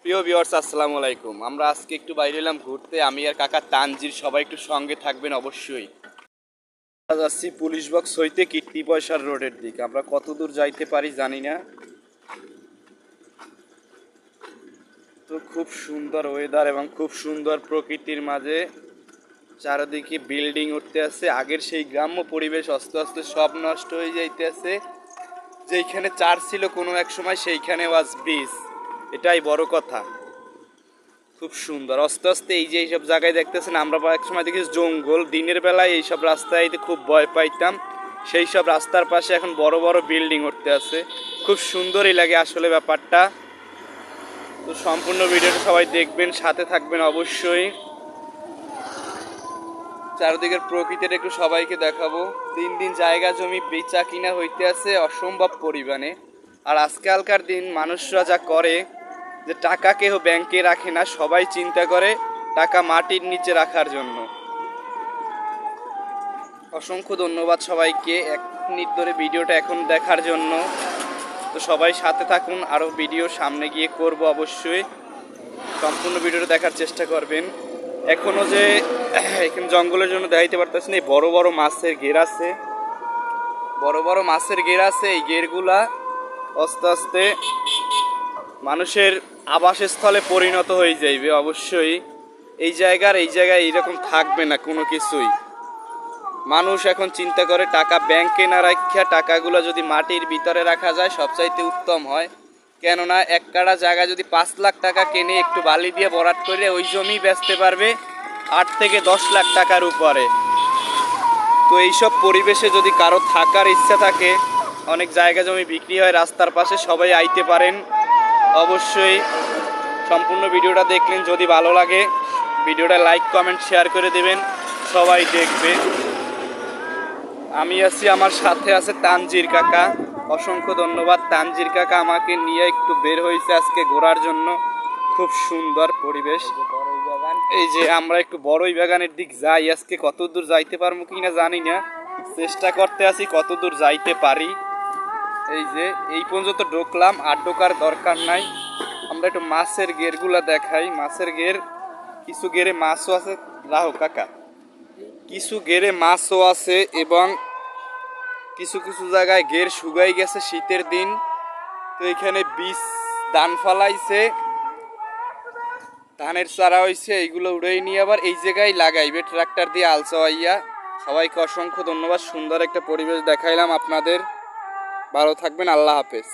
প্রিয় ভিউয়ার্স, আসসালামু আলাইকুম। আমরা আজকে একটু বাইরে এলাম ঘুরতে, আমি আর কাকা তানজির। সবাই একটু সঙ্গে থাকবেন অবশ্যই। যাচ্ছি পুলিশ বক্স হইতে কীর্তি পয়সার রোডের দিকে। আমরা কত দূর যাইতে পারি জানি না। তো খুব সুন্দর ওয়েদার এবং খুব সুন্দর প্রকৃতির মাঝে চারিদিকে বিল্ডিং উঠতে আছে। আগের সেই গ্রাম্য পরিবেশ আস্তে আস্তে সব নষ্ট হয়ে যাইতে আছে। যেইখানে চার্চ ছিল কোনো এক সময়, সেইখানে ওয়াজ ব্রিজ। এটাই বড় কথা। খুব সুন্দর আস্তে আস্তে এই যে এইসব জায়গায় দেখতেছেন, আমরা এক সময় দেখি জঙ্গল, দিনের বেলায় এইসব রাস্তায় খুব ভয় পাইতাম। সেই সব রাস্তার পাশে এখন বড় বড় বিল্ডিং উঠতে আছে। খুব সুন্দরই লাগে আসলে ব্যাপারটা। তো সম্পূর্ণ ভিডিওটা সবাই দেখবেন, সাথে থাকবেন অবশ্যই। চারদিকের প্রকৃতির একটু সবাইকে দেখাবো। দিন দিন জায়গা জমি বেচা কিনা হইতে আছে অসম্ভব পরিমাণে। আর আজকালকার দিন মানুষরা যা করে, যে টাকা কেউ ব্যাংকে রাখে না, সবাই চিন্তা করে টাকা মাটির নিচে রাখার জন্য। অসংখ্য ধন্যবাদ সবাইকে 1 মিনিট ধরে ভিডিওটা এখন দেখার জন্য। তো সবাই সাথে থাকুন, আরও ভিডিও সামনে গিয়ে করব অবশ্যই। সম্পূর্ণ ভিডিওটা দেখার চেষ্টা করবেন। এখনও যে এখানে জঙ্গলের জন্য দেখাইতে পারতেছি না, এই বড় বড় মাছের ঘের আছে, বড় বড় মাছের ঘের আছে। এই ঘেরগুলা আস্তে আস্তে মানুষের আবাসস্থলে পরিণত হয়ে যাইবে অবশ্যই। এই জায়গায় এইরকম থাকবে না কোনো কিছুই। মানুষ এখন চিন্তা করে টাকা ব্যাংকে না রাখিয়া টাকাগুলো যদি মাটির ভিতরে রাখা যায় সবচাইতে উত্তম হয়। কেননা এক কাঠা জায়গা যদি 5 লাখ টাকা কেনে একটু বালি দিয়ে ভরাট করে ওই জমি বেচতে পারবে 8 থেকে 10 লাখ টাকার উপরে। তো এইসব পরিবেশে যদি কারো থাকার ইচ্ছা থাকে, অনেক জায়গা জমি বিক্রি হয় রাস্তার পাশে, সবাই আইতে পারেন অবশ্যই। সম্পূর্ণ ভিডিওটা দেখলেন, যদি ভালো লাগে ভিডিওটা লাইক কমেন্ট শেয়ার করে দেবেন, সবাই দেখবে। আমি আছি, আমার সাথে আছে তানজির কাকা। অসংখ্য ধন্যবাদ তানজির কাকা, আমাকে নিয়ে একটু বের হয়েছে আজকে ঘোরার জন্য। খুব সুন্দর পরিবেশ। এই যে আমরা একটু বড়ই বাগানের দিক যাই আজকে। কত দূর যাইতে পারবো কিনা জানি না, চেষ্টা করতে আছি কত দূর যাইতে পারি। এই যে এই পর্যন্ত ঢুকলাম, আর ঢোকার দরকার নাই। আমরা একটু মাছের ঘেরগুলা দেখাই। মাছের ঘের, কিছু ঘেরে মাছও আছে। রাহো কাকা, কিছু ঘেরে মাছও আছে এবং কিছু কিছু জায়গায় ঘের শুকাই গেছে শীতের দিন। তো এখানে বীজ ধান ফালাইছে, ধানের চারা হয়েছে, এইগুলো উড়াই নিয়ে আবার এই জায়গায় লাগাইবে ট্রাক্টর দিয়ে আল চাওয়াইয়া। সবাইকে অসংখ্য ধন্যবাদ। সুন্দর একটা পরিবেশ দেখাইলাম আপনাদের। ভালো থাকবেন, আল্লাহ হাফেজ।